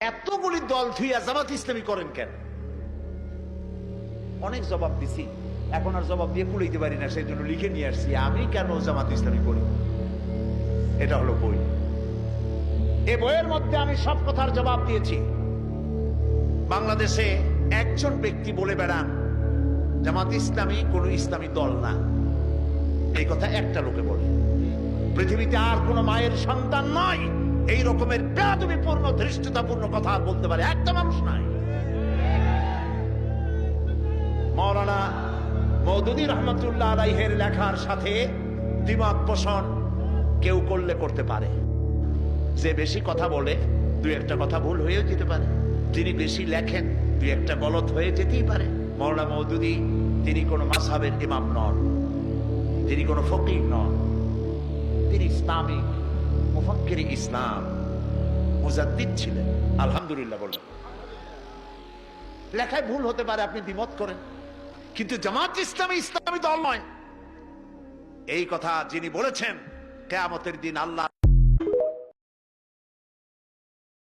এতগুলি দল থুইয়া জামাত ইসলামী করেন কেন? অনেক জবাব দিছি, এখন আর জবাব দিয়ে কুলাইতে পারি না, সেই জন্য লিখে নিয়ে আসছি আমি কেন জামাত ইসলামী করি। এটা হলো বই। এই বইয়ের মধ্যে আমি সব কথার জবাব দিয়েছি। বাংলাদেশে একজন ব্যক্তি বলে বেড়ান জামাত ইসলামী কোন ইসলামী দল না, এই কথা একটা লোকে বলে। পৃথিবীতে আর কোন মায়ের সন্তান নয় এই রকমের বেয়াদবিপূর্ণ ধৃষ্টতাপূর্ণ কথা বলতে পারে একটা মানুষ নাই। মাওলানা মওদুদী রহমাতুল্লাহ আলাইহির লেখার সাথে দ্বিমত পোষণ কেউ করলে করতে পারে। যে বেশি কথা বলে দুই একটা কথা ভুল হয়েও যেতে পারে, যিনি বেশি লেখেন দুই একটা গলত হয়ে যেতেই পারে। মাওলানা মওদুদী তিনি কোন মাযহাবের ইমাম নন, তিনি কোন ফকিহ নন, তিনি ইসলামিক মুফাক্কির ইসলাম মুজাদ্দিদ ছিলেন। আলহামদুলিল্লাহ বলেন। লেখায় ভুল হতে পারে, আপনি দ্বিমত করেন, কিন্তু জামাত ইসলামী ইসলামী দল নয় এই কথা যিনি বলেছেন কিয়ামতের দিন আল্লাহ